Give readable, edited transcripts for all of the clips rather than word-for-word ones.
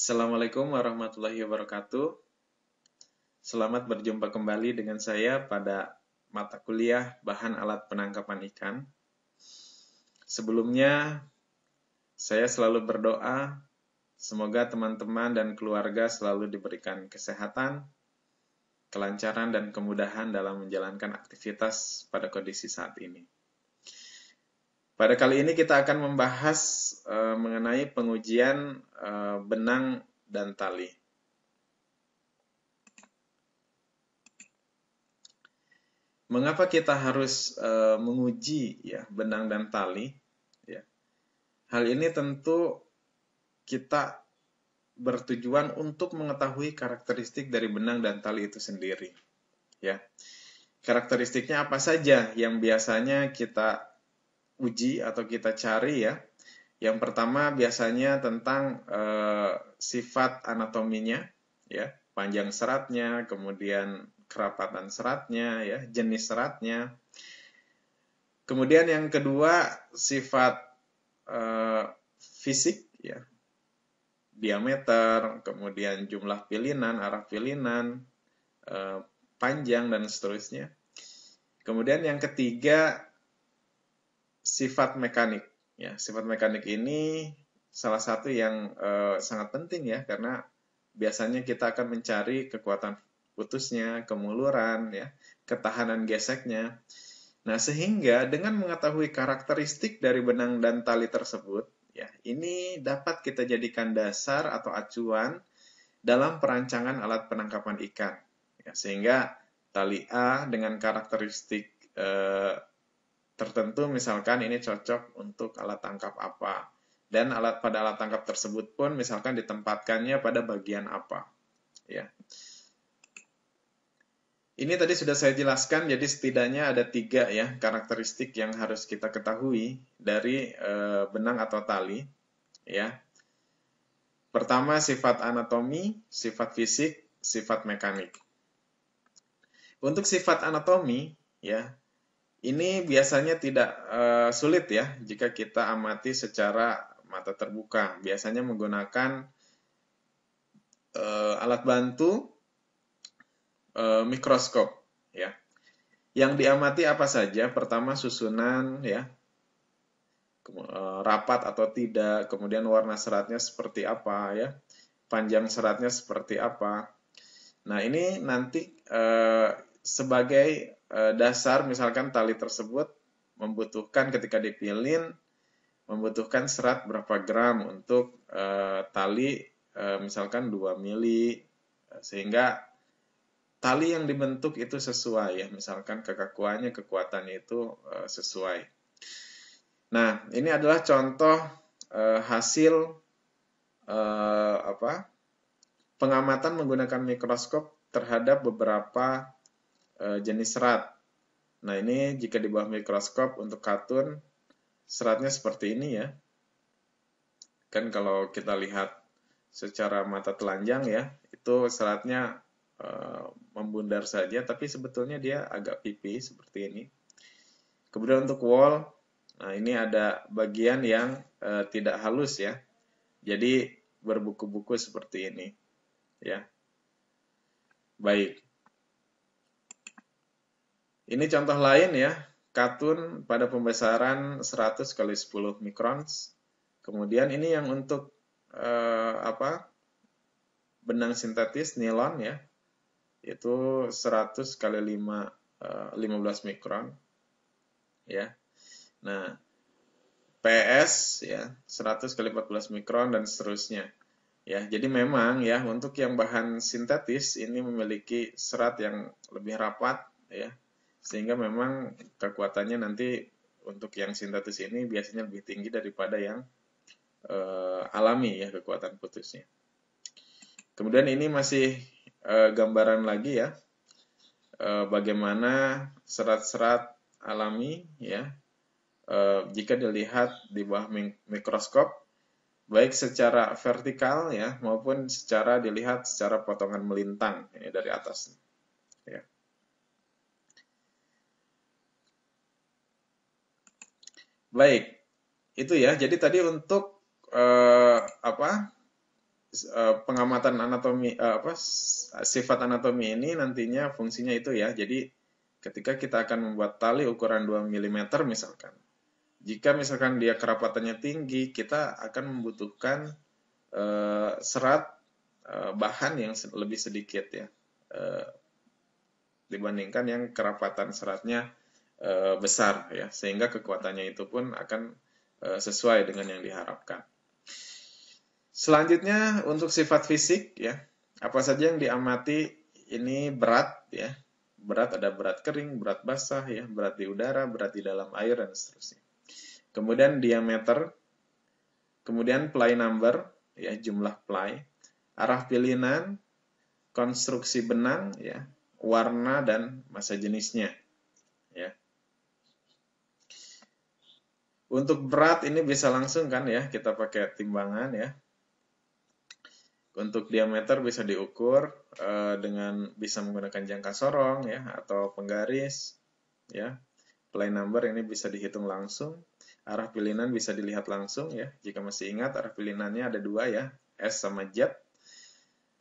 Assalamualaikum warahmatullahi wabarakatuh. Selamat berjumpa kembali dengan saya pada mata kuliah bahan alat penangkapan ikan. Sebelumnya, saya selalu berdoa semoga teman-teman dan keluarga selalu diberikan kesehatan, kelancaran, dan kemudahan dalam menjalankan aktivitas pada kondisi saat ini. Pada kali ini kita akan membahas mengenai pengujian benang dan tali. Mengapa kita harus menguji ya benang dan tali? Ya. Hal ini tentu kita bertujuan untuk mengetahui karakteristik dari benang dan tali itu sendiri. Ya. Karakteristiknya apa saja yang biasanya kita uji atau kita cari ya. Yang pertama biasanya tentang sifat anatominya, ya, panjang seratnya, kemudian kerapatan seratnya, ya, jenis seratnya. Kemudian yang kedua sifat fisik, ya, diameter, kemudian jumlah pilinan, arah pilinan, panjang dan seterusnya. Kemudian yang ketiga sifat mekanik. Ya, sifat mekanik ini salah satu yang sangat penting ya, karena biasanya kita akan mencari kekuatan putusnya, kemuluran, ya, ketahanan geseknya. Nah, sehingga dengan mengetahui karakteristik dari benang dan tali tersebut, ya, ini dapat kita jadikan dasar atau acuan dalam perancangan alat penangkapan ikan. Ya, sehingga tali A dengan karakteristik tertentu, misalkan ini cocok untuk alat tangkap apa, dan pada alat tangkap tersebut pun misalkan ditempatkannya pada bagian apa, ya. Ini tadi sudah saya jelaskan, jadi setidaknya ada 3 ya karakteristik yang harus kita ketahui dari benang atau tali, ya. Pertama sifat anatomi, sifat fisik, sifat mekanik. Untuk sifat anatomi, ya, ini biasanya tidak sulit ya jika kita amati secara mata terbuka. Biasanya menggunakan alat bantu mikroskop, ya. Yang diamati apa saja? Pertama susunan, ya, rapat atau tidak, kemudian warna seratnya seperti apa, ya, panjang seratnya seperti apa. Nah ini nanti sebagai dasar, misalkan tali tersebut membutuhkan ketika dipilin membutuhkan serat berapa gram untuk tali misalkan 2 mili, sehingga tali yang dibentuk itu sesuai ya, misalkan kekakuannya, kekuatannya itu sesuai. Nah, ini adalah contoh hasil pengamatan menggunakan mikroskop terhadap beberapa jenis serat. Nah, ini jika di bawah mikroskop untuk katun, seratnya seperti ini ya. Kan kalau kita lihat secara mata telanjang ya, itu seratnya membundar saja, tapi sebetulnya dia agak pipih seperti ini. Kemudian untuk wol, nah ini ada bagian yang tidak halus ya, jadi berbuku-buku seperti ini, ya. Baik. Ini contoh lain ya, katun pada pembesaran 100 kali 10 mikrons. Kemudian ini yang untuk benang sintetis nilon ya, itu 100 kali 15 mikron, ya. Nah, PS ya 100 kali 14 mikron dan seterusnya. Ya, jadi memang ya untuk yang bahan sintetis ini memiliki serat yang lebih rapat ya. Sehingga memang kekuatannya nanti untuk yang sintetis ini biasanya lebih tinggi daripada yang alami ya kekuatan putusnya. Kemudian ini masih gambaran lagi ya, bagaimana serat-serat alami ya, jika dilihat di bawah mikroskop, baik secara vertikal ya maupun secara dilihat secara potongan melintang ini dari atas. Ya. Baik, itu ya. Jadi tadi untuk pengamatan anatomi sifat anatomi ini nantinya fungsinya itu ya. Jadi ketika kita akan membuat tali ukuran 2 mm misalkan. Jika misalkan dia kerapatannya tinggi, kita akan membutuhkan serat bahan yang lebih sedikit ya. Dibandingkan yang kerapatan seratnya besar ya, sehingga kekuatannya itu pun akan sesuai dengan yang diharapkan. Selanjutnya untuk sifat fisik ya, apa saja yang diamati ini berat ya. Berat ada berat kering, berat basah ya, berat di udara, berat di dalam air dan seterusnya. Kemudian diameter, kemudian ply number ya, jumlah ply, arah pilihan, konstruksi benang ya, warna dan massa jenisnya ya. Untuk berat ini bisa langsung kan ya, kita pakai timbangan ya. Untuk diameter bisa diukur dengan bisa menggunakan jangka sorong ya atau penggaris ya. Ply number ini bisa dihitung langsung. Arah pilihan bisa dilihat langsung ya. Jika masih ingat arah pilihannya ada dua ya, S sama Z.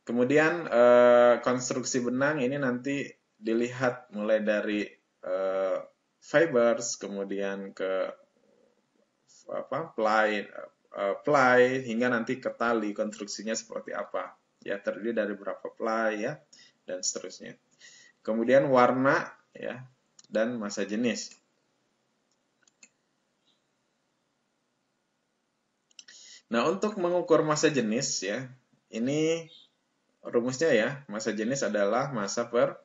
Kemudian konstruksi benang ini nanti dilihat mulai dari fibers, kemudian ke ply hingga nanti ke tali, konstruksinya seperti apa ya, terdiri dari berapa ply ya dan seterusnya. Kemudian warna ya dan massa jenis. Nah, untuk mengukur massa jenis ya, ini rumusnya ya, massa jenis adalah massa per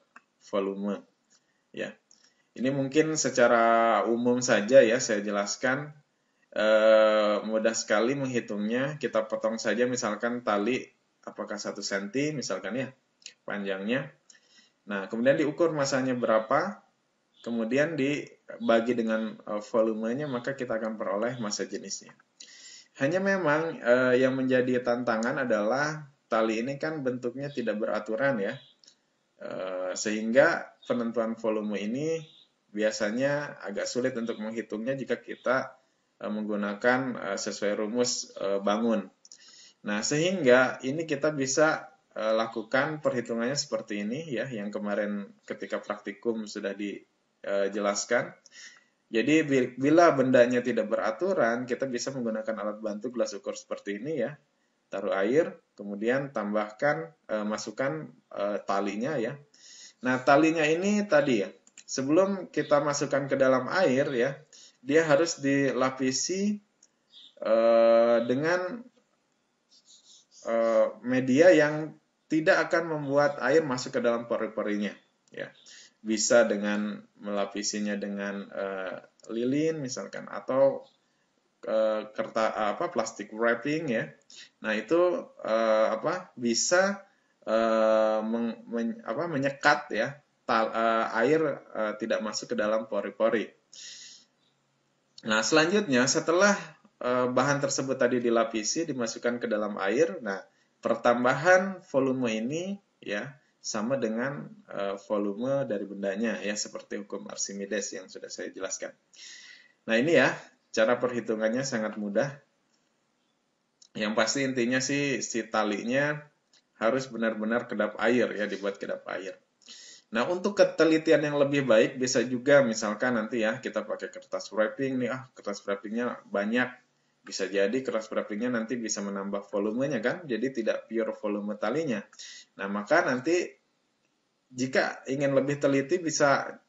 volume ya. Ini mungkin secara umum saja ya saya jelaskan. Mudah sekali menghitungnya. Kita potong saja misalkan tali apakah 1 cm misalkan ya panjangnya. Nah, kemudian diukur masanya berapa, kemudian dibagi dengan volumenya, maka kita akan peroleh massa jenisnya. Hanya memang yang menjadi tantangan adalah tali ini kan bentuknya tidak beraturan ya, sehingga penentuan volume ini biasanya agak sulit untuk menghitungnya jika kita menggunakan sesuai rumus bangun. Nah, sehingga ini kita bisa lakukan perhitungannya seperti ini ya, yang kemarin ketika praktikum sudah dijelaskan. Jadi bila bendanya tidak beraturan, kita bisa menggunakan alat bantu gelas ukur seperti ini ya. Taruh air, kemudian tambahkan, masukkan talinya ya. Nah, talinya ini tadi ya, sebelum kita masukkan ke dalam air ya, dia harus dilapisi dengan media yang tidak akan membuat air masuk ke dalam pori-porinya ya. Bisa dengan melapisinya dengan lilin misalkan atau plastik wrapping ya. Nah, itu bisa menyekat ya air tidak masuk ke dalam pori-pori. Nah, selanjutnya setelah bahan tersebut tadi dilapisi, dimasukkan ke dalam air, nah pertambahan volume ini ya sama dengan volume dari bendanya ya, seperti hukum Archimedes yang sudah saya jelaskan. Nah, ini ya cara perhitungannya sangat mudah. Yang pasti intinya sih si talinya harus benar-benar kedap air ya, dibuat kedap air. Nah, untuk ketelitian yang lebih baik bisa juga misalkan nanti ya kita pakai kertas wrapping nih, kertas wrappingnya banyak, bisa jadi kertas wrappingnya nanti bisa menambah volumenya kan, jadi tidak pure volume talinya. Nah, maka nanti jika ingin lebih teliti bisa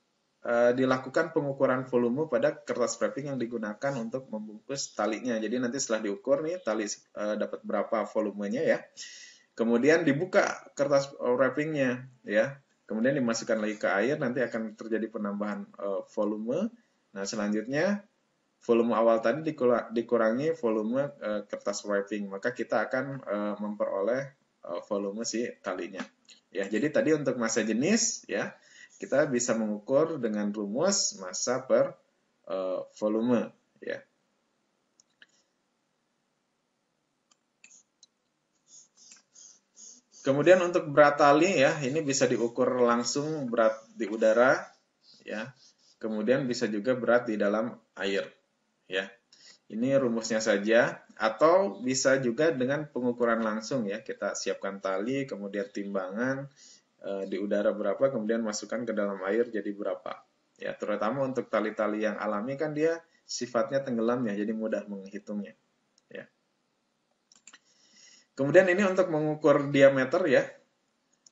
dilakukan pengukuran volume pada kertas wrapping yang digunakan untuk membungkus talinya. Jadi nanti setelah diukur nih tali dapat berapa volumenya ya, kemudian dibuka kertas wrappingnya ya. Kemudian dimasukkan lagi ke air, nanti akan terjadi penambahan volume. Nah, selanjutnya volume awal tadi dikurangi volume kertas wrapping, maka kita akan memperoleh volume si talinya. Ya, jadi tadi untuk massa jenis ya, kita bisa mengukur dengan rumus massa per volume ya. Kemudian untuk berat tali ya, ini bisa diukur langsung berat di udara ya. Kemudian bisa juga berat di dalam air ya. Ini rumusnya saja, atau bisa juga dengan pengukuran langsung ya. Kita siapkan tali, kemudian timbangan di udara berapa, kemudian masukkan ke dalam air jadi berapa. Ya, terutama untuk tali-tali yang alami kan dia sifatnya tenggelam ya, jadi mudah menghitungnya. Ya. Kemudian ini untuk mengukur diameter ya,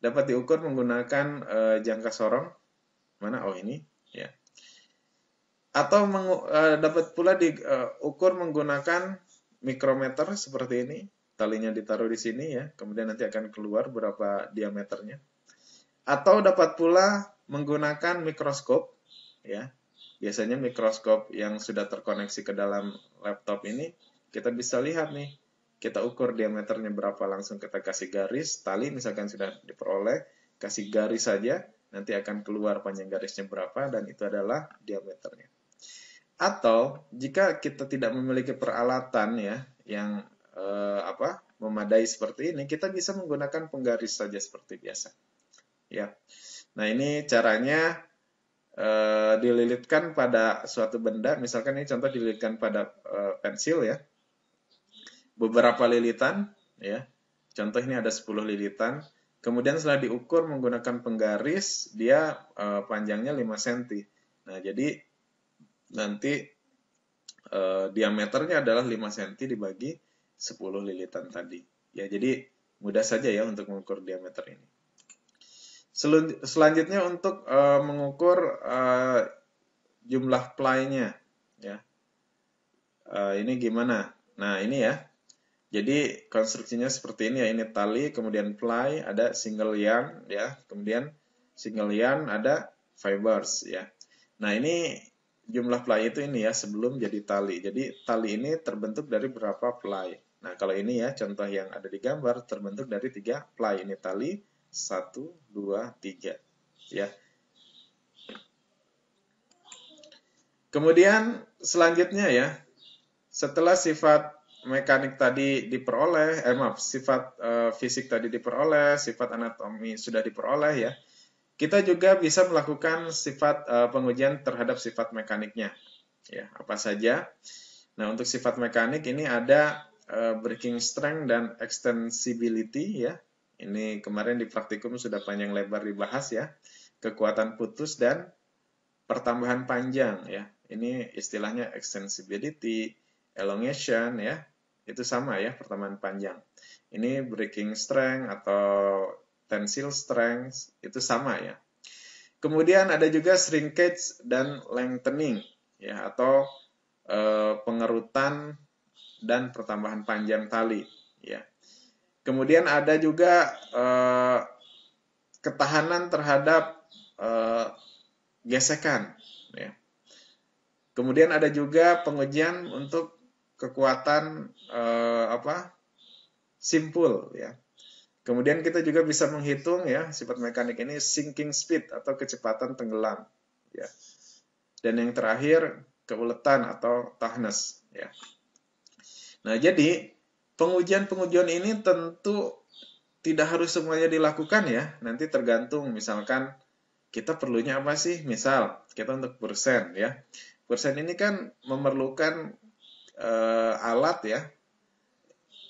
dapat diukur menggunakan jangka sorong. Mana? Oh ini ya. Atau dapat pula diukur menggunakan mikrometer seperti ini. Talinya ditaruh di sini ya, kemudian nanti akan keluar berapa diameternya. Atau dapat pula menggunakan mikroskop ya. Biasanya mikroskop yang sudah terkoneksi ke dalam laptop ini kita bisa lihat nih. Kita ukur diameternya berapa, langsung kita kasih garis, tali misalkan sudah diperoleh, kasih garis saja, nanti akan keluar panjang garisnya berapa dan itu adalah diameternya. Atau jika kita tidak memiliki peralatan ya yang memadai seperti ini, kita bisa menggunakan penggaris saja seperti biasa. Ya. Nah, ini caranya dililitkan pada suatu benda, misalkan ini contoh dililitkan pada pensil ya. Beberapa lilitan ya. Contoh ini ada 10 lilitan. Kemudian setelah diukur menggunakan penggaris, dia panjangnya 5 cm. Nah, jadi nanti diameternya adalah 5 cm dibagi 10 lilitan tadi. Ya, jadi mudah saja ya untuk mengukur diameter ini. Selanjutnya untuk mengukur jumlah ply-nya ya. Ini gimana? Nah, ini ya. Jadi konstruksinya seperti ini ya. Ini tali, kemudian ply, ada single yarn ya. Kemudian single yarn ada fibers ya. Nah, ini jumlah ply itu ini ya sebelum jadi tali. Jadi tali ini terbentuk dari berapa ply. Nah, kalau ini ya contoh yang ada di gambar terbentuk dari 3 ply. Ini tali 1, 2, 3 ya. Kemudian selanjutnya ya, setelah sifat mekanik tadi diperoleh, sifat fisik tadi diperoleh, sifat anatomi sudah diperoleh ya. Kita juga bisa melakukan sifat pengujian terhadap sifat mekaniknya. Ya, apa saja? Nah, untuk sifat mekanik ini ada breaking strength dan extensibility ya. Ini kemarin di praktikum sudah panjang lebar dibahas ya. Kekuatan putus dan pertambahan panjang ya. Ini istilahnya extensibility, elongation ya. Itu sama ya, pertambahan panjang. Ini breaking strength atau tensile strength itu sama ya. Kemudian ada juga shrinkage dan lengthening ya, atau pengerutan dan pertambahan panjang tali ya. Kemudian ada juga ketahanan terhadap gesekan ya. Kemudian ada juga pengujian untuk kekuatan simpul ya. Kemudian kita juga bisa menghitung ya sifat mekanik ini sinking speed atau kecepatan tenggelam ya. Dan yang terakhir keuletan atau toughness ya. Nah, jadi pengujian-pengujian ini tentu tidak harus semuanya dilakukan ya. Nanti tergantung misalkan kita perlunya apa sih? Misal kita untuk persen ya. Persen ini kan memerlukan alat ya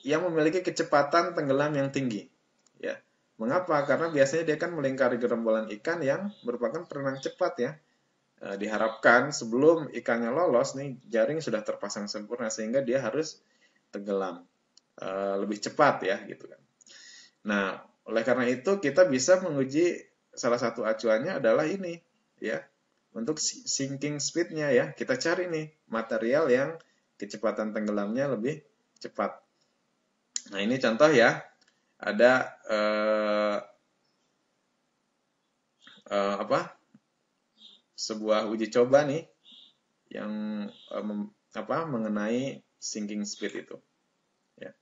yang memiliki kecepatan tenggelam yang tinggi. Ya, mengapa? Karena biasanya dia kan melingkari gerombolan ikan yang merupakan perenang cepat ya. Diharapkan sebelum ikannya lolos nih jaring sudah terpasang sempurna sehingga dia harus tenggelam lebih cepat ya gitu kan. Nah, oleh karena itu kita bisa menguji salah satu acuannya adalah ini ya. Untuk sinking speed-nya ya, kita cari nih material yang kecepatan tenggelamnya lebih cepat. Nah, ini contoh ya. Ada sebuah uji coba nih yang mengenai sinking speed itu. Ya.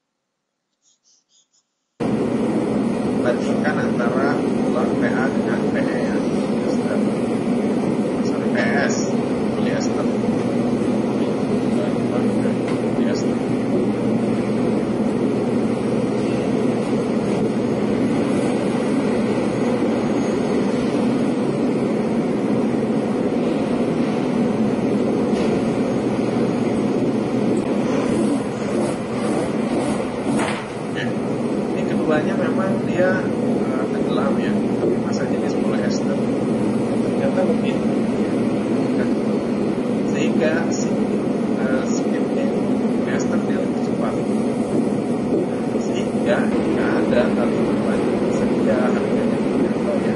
Bandingkan antara PA dengan PE ya. Sorry, PS, polyester. Polyester. lebih, kan? Sehingga speednya masternya lebih cepat, sehingga jika ada tali beban tersedia harganya terjangkau ya,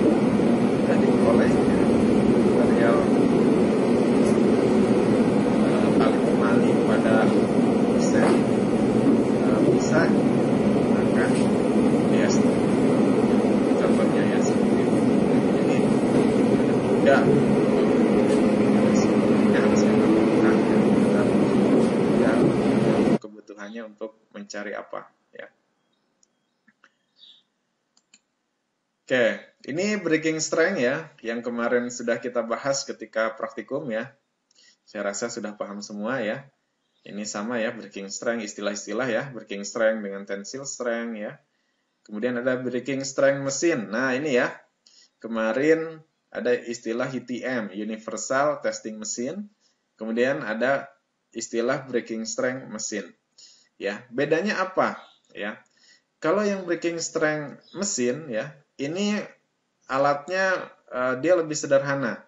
dan diperolehnya material tali temali pada persen bisa menggunakan polyester. Contohnya ya seperti itu. Jadi tidak kebutuhannya untuk mencari apa ya. Oke, ini breaking strength ya, yang kemarin sudah kita bahas ketika praktikum ya. Saya rasa sudah paham semua ya. Ini sama ya, breaking strength, istilah-istilah ya, breaking strength dengan tensile strength ya. Kemudian ada breaking strength mesin. Nah ini ya, kemarin ada istilah UTM, Universal Testing Machine. Kemudian ada istilah breaking strength mesin. Ya, bedanya apa? Ya, kalau yang breaking strength mesin ya, ini alatnya dia lebih sederhana.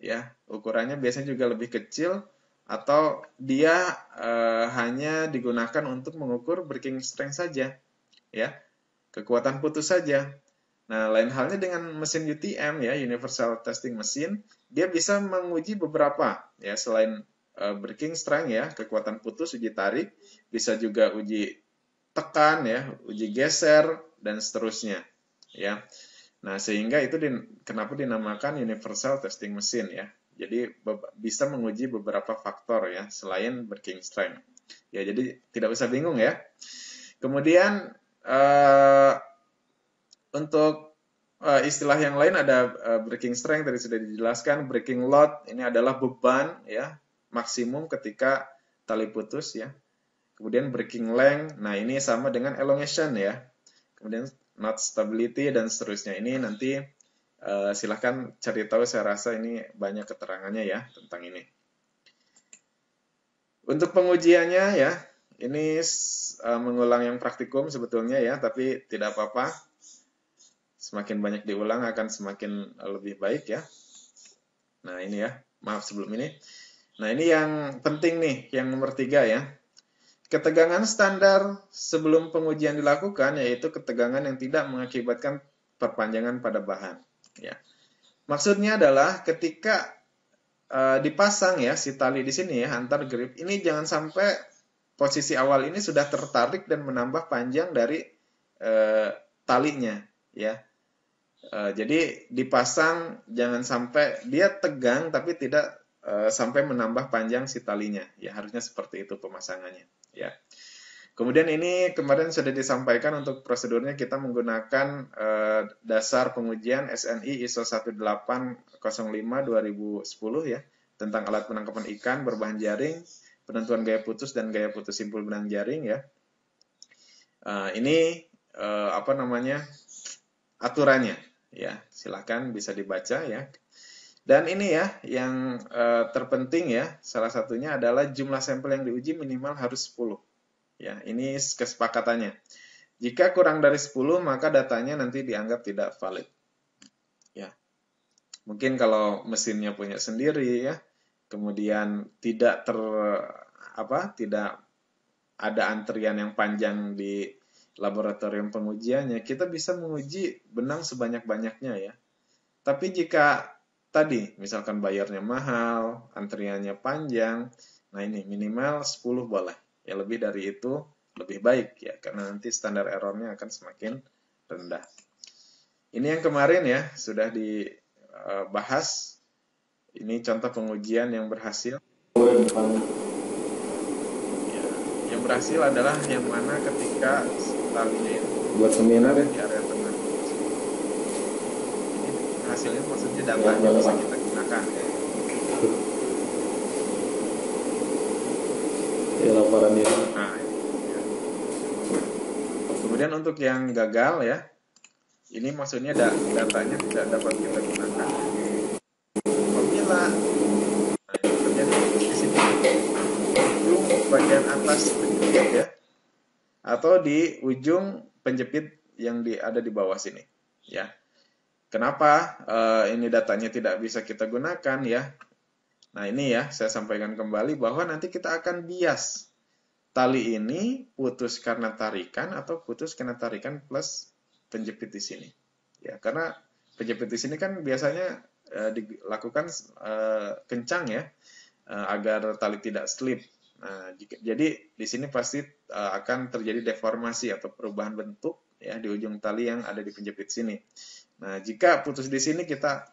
Ya, ukurannya biasanya juga lebih kecil, atau dia hanya digunakan untuk mengukur breaking strength saja, ya, kekuatan putus saja. Nah, lain halnya dengan mesin UTM ya, Universal Testing Machine, dia bisa menguji beberapa ya, selain breaking strength ya, kekuatan putus, uji tarik, bisa juga uji tekan ya, uji geser dan seterusnya ya. Nah, sehingga itu kenapa dinamakan Universal Testing Machine ya. Jadi bisa menguji beberapa faktor ya selain breaking strength. Ya, jadi tidak usah bingung ya. Kemudian untuk istilah yang lain ada breaking strength tadi sudah dijelaskan, breaking load ini adalah beban ya maksimum ketika tali putus ya. Kemudian breaking length, nah ini sama dengan elongation ya. Kemudian knot stability dan seterusnya. Ini nanti silahkan cari tahu, saya rasa ini banyak keterangannya ya tentang ini. Untuk pengujiannya ya, ini mengulang yang praktikum sebetulnya ya, tapi tidak apa-apa. Semakin banyak diulang akan semakin lebih baik ya. Nah ini ya, maaf sebelum ini. Nah ini yang penting nih, yang nomor 3 ya. Ketegangan standar sebelum pengujian dilakukan yaitu ketegangan yang tidak mengakibatkan perpanjangan pada bahan. Ya. Maksudnya adalah ketika dipasang ya si tali di sini ya antar grip ini jangan sampai posisi awal ini sudah tertarik dan menambah panjang dari talinya ya. Jadi dipasang jangan sampai dia tegang tapi tidak sampai menambah panjang si talinya. Ya harusnya seperti itu pemasangannya. Ya. Kemudian ini kemarin sudah disampaikan untuk prosedurnya kita menggunakan dasar pengujian SNI ISO 1805 2010 ya tentang alat penangkapan ikan berbahan jaring, penentuan gaya putus dan gaya putus simpul benang jaring ya. Ini apa namanya aturannya ya, silakan bisa dibaca ya. Dan ini ya yang terpenting ya, salah satunya adalah jumlah sampel yang diuji minimal harus 10. Ya, ini kesepakatannya. Jika kurang dari 10 maka datanya nanti dianggap tidak valid. Ya. Mungkin kalau mesinnya punya sendiri ya, kemudian tidak tidak ada antrian yang panjang di laboratorium pengujiannya, kita bisa menguji benang sebanyak-banyaknya ya. Tapi jika tadi misalkan bayarnya mahal, antriannya panjang, nah ini minimal 10 boleh. Ya lebih dari itu lebih baik ya, karena nanti standar errornya akan semakin rendah. Ini yang kemarin ya sudah dibahas. Ini contoh pengujian yang berhasil. Ya, yang berhasil adalah yang mana ketika talinya itu buat seminar ya di area tengah. Ini hasilnya maksudnya datanya bisa kita gunakan ya. Ya laporannya. Nah, ya. Kemudian untuk yang gagal ya, ini maksudnya datanya tidak dapat kita gunakan. Apabila terjadi di sini ujung bagian atas penjepit ya, atau di ujung penjepit yang ada di bawah sini, ya. Kenapa ini datanya tidak bisa kita gunakan ya? Nah ini ya, saya sampaikan kembali bahwa nanti kita akan bias tali ini putus karena tarikan atau putus karena tarikan plus penjepit di sini. Ya, karena penjepit di sini kan biasanya dilakukan kencang ya, agar tali tidak slip. Nah, jadi di sini pasti akan terjadi deformasi atau perubahan bentuk ya di ujung tali yang ada di penjepit sini. Nah, jika putus di sini kita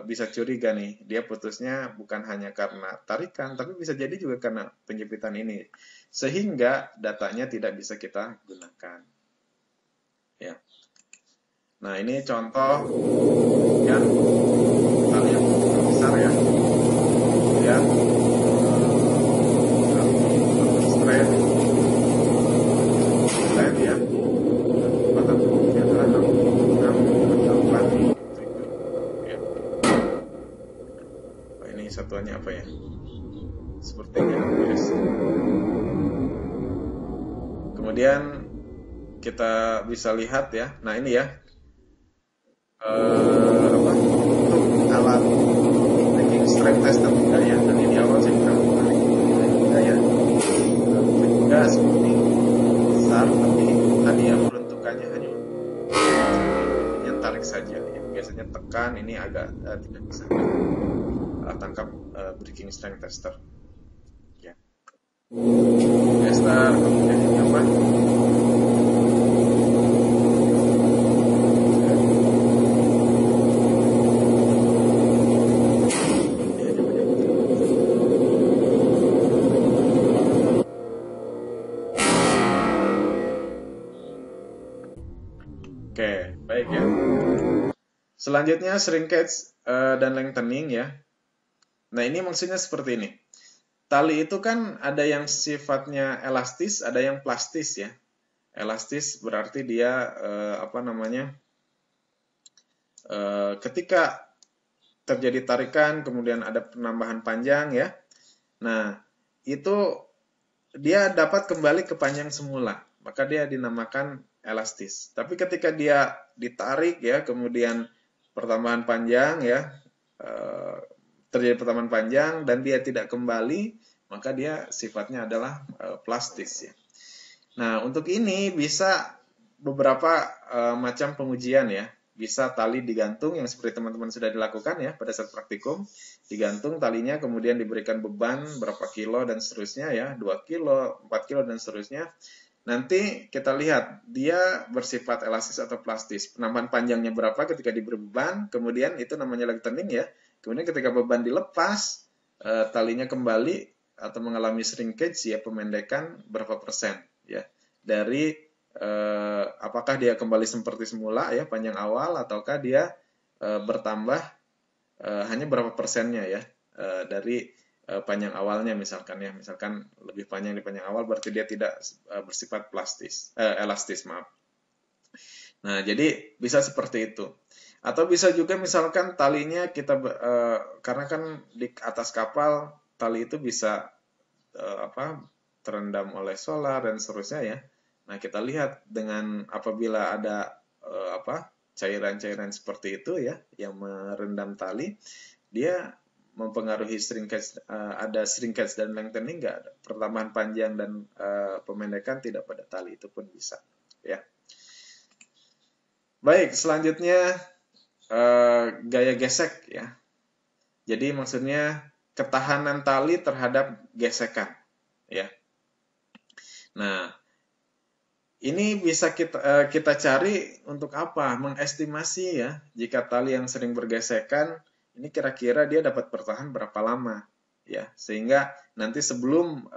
bisa curiga nih, dia putusnya bukan hanya karena tarikan, tapi bisa jadi juga karena penjepitan ini, sehingga datanya tidak bisa kita gunakan. Ya. Nah, ini contoh yang tali yang besar ya. Ya. Straight ya. Maka bentuknya adalah 6 ya. Oh, ini satuannya apa ya? Sepertinya yes. Kemudian kita bisa lihat ya. Nah, ini ya. Untuk alat breaking strength tester juga ya. Tadi di awal saya bilang juga ya. Juga seperti besar, tapi tadi ya peruntukannya hanya tarik saja ya. Biasanya tekan, ini agak tidak bisa tangkap breaking strength tester ya. Tester kemudian ini apa? Oke, baik ya. Selanjutnya shrinkage dan lengthening ya. Nah, ini maksudnya seperti ini. Tali itu kan ada yang sifatnya elastis, ada yang plastis ya. Elastis berarti dia ketika terjadi tarikan kemudian ada penambahan panjang ya. Nah, itu dia dapat kembali ke panjang semula, maka dia dinamakan elastis. Tapi ketika dia ditarik ya, kemudian pertambahan panjang ya, terjadi pertambahan panjang dan dia tidak kembali, maka dia sifatnya adalah plastis ya. Nah, untuk ini bisa beberapa macam pengujian ya. Bisa tali digantung yang seperti teman-teman sudah dilakukan ya pada saat praktikum. Digantung talinya, kemudian diberikan beban berapa kilo dan seterusnya ya, 2 kilo, 4 kilo dan seterusnya. Nanti kita lihat dia bersifat elastis atau plastis. Penambahan panjangnya berapa ketika diberi beban, kemudian itu namanya lengthening ya. Kemudian ketika beban dilepas, talinya kembali atau mengalami shrinkage ya, pemendekan berapa persen ya. Dari apakah dia kembali seperti semula ya panjang awal ataukah dia bertambah hanya berapa persennya ya dari panjang awalnya misalkan ya, misalkan lebih panjang di panjang awal berarti dia tidak bersifat elastis maaf. Nah, jadi bisa seperti itu. Atau bisa juga misalkan talinya kita karena kan di atas kapal tali itu bisa terendam oleh solar dan seterusnya ya. Nah, kita lihat dengan apabila ada cairan-cairan seperti itu ya yang merendam tali, dia mempengaruhi shrinkage, ada shrinkage dan lengthening enggak, pertambahan panjang dan pemendekan tidak pada tali, itu pun bisa ya. Baik, selanjutnya gaya gesek ya. Jadi maksudnya ketahanan tali terhadap gesekan ya. Nah, ini bisa kita cari untuk apa? Mengestimasi ya, jika tali yang sering bergesekan, ini kira-kira dia dapat bertahan berapa lama ya, sehingga nanti sebelum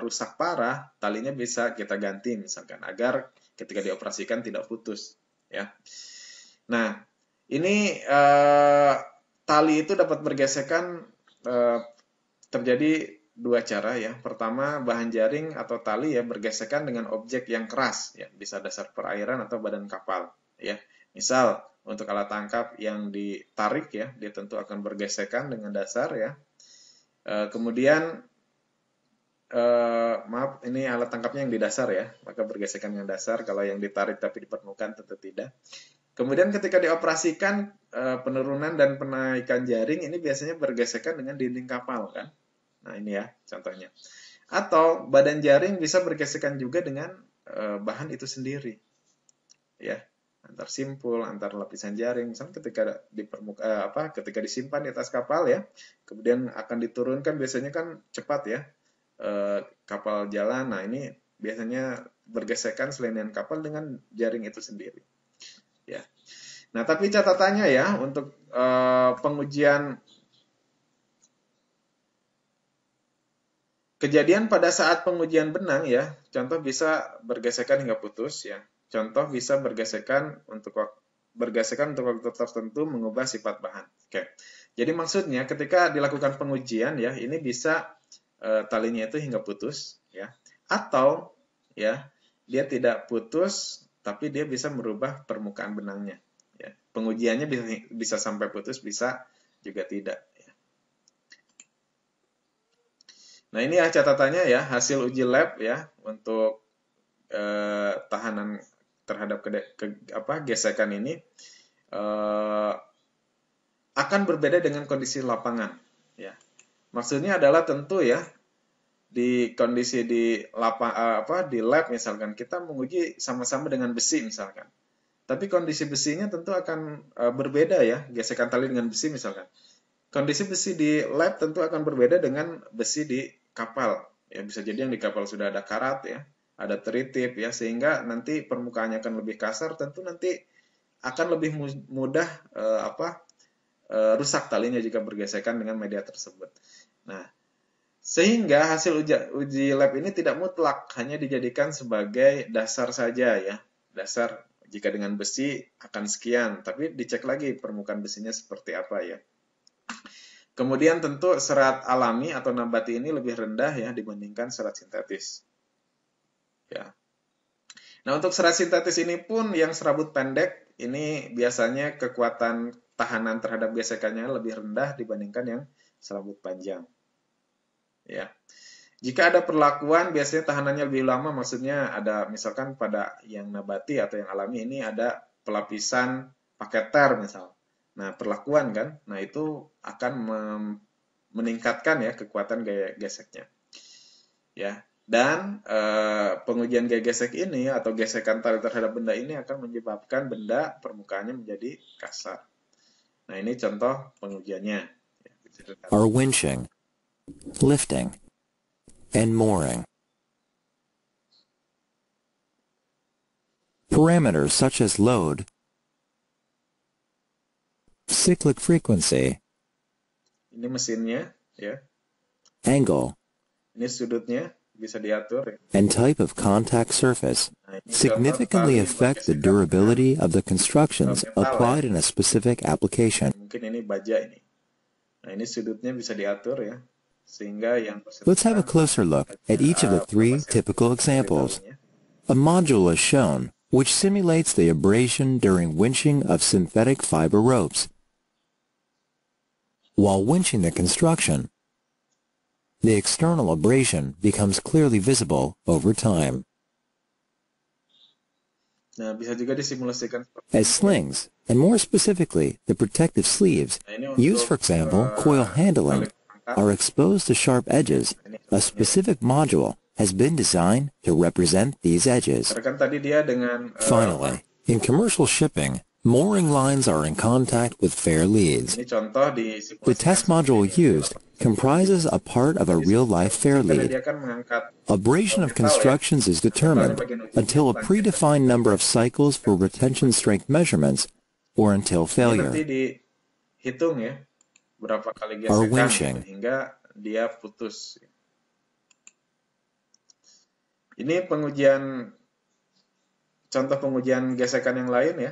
rusak parah, talinya bisa kita ganti misalkan, agar ketika dioperasikan tidak putus ya. Nah, ini tali itu dapat bergesekan terjadi dua cara ya. Pertama, bahan jaring atau tali ya bergesekan dengan objek yang keras ya, bisa dasar perairan atau badan kapal ya. Misal untuk alat tangkap yang ditarik ya, dia tentu akan bergesekan dengan dasar ya. Kemudian maaf, ini alat tangkapnya yang di dasar ya, maka bergesekan dengan dasar. Kalau yang ditarik tapi di permukaan tentu tidak. Kemudian ketika dioperasikan, penurunan dan penaikan jaring ini biasanya bergesekan dengan dinding kapal kan. Nah ini ya contohnya. Atau badan jaring bisa bergesekan juga dengan bahan itu sendiri. Ya, antar simpul, antar lapisan jaring. Misalnya ketika disimpan di atas kapal ya, kemudian akan diturunkan biasanya kan cepat ya, kapal jalan. Nah ini biasanya bergesekan selenian kapal dengan jaring itu sendiri. Ya. Nah tapi catatannya ya untuk pengujian kejadian pada saat pengujian benang ya, contoh bisa bergesekan hingga putus ya. Contoh bisa bergesekan untuk waktu tertentu mengubah sifat bahan. Oke. Jadi maksudnya ketika dilakukan pengujian ya, ini bisa talinya itu hingga putus ya. Atau ya, dia tidak putus tapi dia bisa merubah permukaan benangnya ya. Pengujiannya bisa sampai putus, bisa juga tidak. Nah ini ya catatannya ya, hasil uji lab ya untuk tahanan terhadap gesekan ini akan berbeda dengan kondisi lapangan. Ya, maksudnya adalah tentu ya di kondisi di lab misalkan kita menguji sama-sama dengan besi misalkan, tapi kondisi besinya tentu akan berbeda ya, gesekan tali dengan besi misalkan. Kondisi besi di lab tentu akan berbeda dengan besi di kapal. Ya, bisa jadi yang di kapal sudah ada karat ya, ada teritip ya, sehingga nanti permukaannya akan lebih kasar, tentu nanti akan lebih mudah rusak talinya jika bergesekan dengan media tersebut. Nah, sehingga hasil uji lab ini tidak mutlak, hanya dijadikan sebagai dasar saja ya. Dasar jika dengan besi akan sekian, tapi dicek lagi permukaan besinya seperti apa ya. Kemudian tentu serat alami atau nabati ini lebih rendah ya dibandingkan serat sintetis. Ya. Nah untuk serat sintetis ini pun yang serabut pendek ini biasanya kekuatan tahanan terhadap gesekannya lebih rendah dibandingkan yang serabut panjang. Ya. Jika ada perlakuan biasanya tahanannya lebih lama, maksudnya ada misalkan pada yang nabati atau yang alami ini ada pelapisan pakai ter misal. Nah, perlakuan kan, nah itu akan meningkatkan ya kekuatan gaya geseknya. Ya, dan pengujian gaya gesek ini atau gesekan tali terhadap benda ini akan menyebabkan benda permukaannya menjadi kasar. Nah, ini contoh pengujiannya. Are winching, lifting, and mooring. Parameters such as load, cyclic frequency, ini mesinnya ya, angle, ini sudutnya bisa diatur ya. and type of contact surface significantly affect the durability of the constructions applied in a specific application. Mungkin ini baja ini. Nah, ini sudutnya bisa diatur ya. Sehingga yang Let's have a closer look at each of the three typical examples. A module is shown which simulates the abrasion during winching of synthetic fiber ropes. While winching the construction, the external abrasion becomes clearly visible over time. Nah, bisa juga disimulasikan As slings, and more specifically, the protective sleeves, used for example, coil handling, are exposed to sharp edges, a specific module has been designed to represent these edges. Finally, in commercial shipping, mooring lines are in contact with fair leads. The test module used comprises a part of a real-life fair lead. Abrasion of constructions is determined until a predefined number of cycles for retention strength measurements or until failure. Are winching. Ini contoh pengujian gesekan yang lain ya.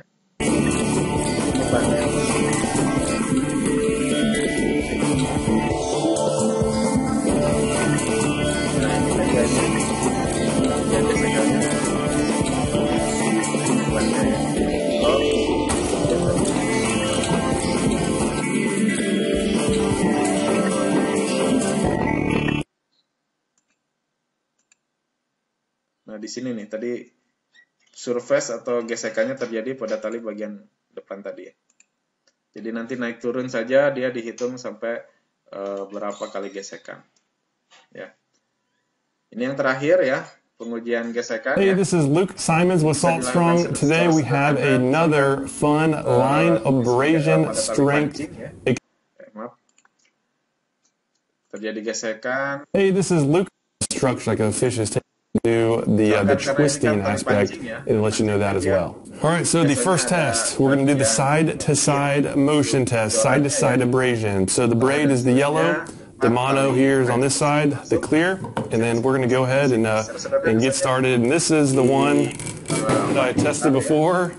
Nah, di sini nih tadi surface atau gesekannya terjadi pada tali bagian depan tadi. Jadi nanti naik turun saja dia dihitung sampai berapa kali gesekan. Ya. Ini yang terakhir ya, pengujian gesekan. Hey, this is Luke Simons with Salt Strong. Today we have another fun line abrasion strength. Maaf. Terjadi gesekan. Hey, this is Luke. Structure like a fish is taking do the twisting aspect and let you know that as well. All right, so the first test, we're going to do the side-to-side motion test, side-to-side abrasion. So the braid is the yellow, the mono here is on this side, the clear, and then we're going to go ahead and get started. And this is the one that I tested before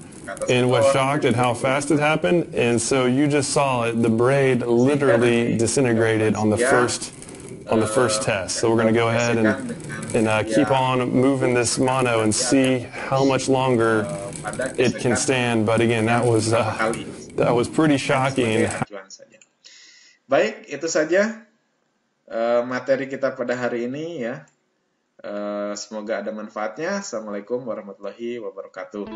and was shocked at how fast it happened. And so you just saw it, the braid literally disintegrated on the first test. So we're going to go ahead and keep on moving this mono and see how much longer it can stand. But again, that was pretty shocking. Baik, itu saja materi kita pada hari ini ya. Semoga ada manfaatnya. Assalamualaikum warahmatullahi wabarakatuh.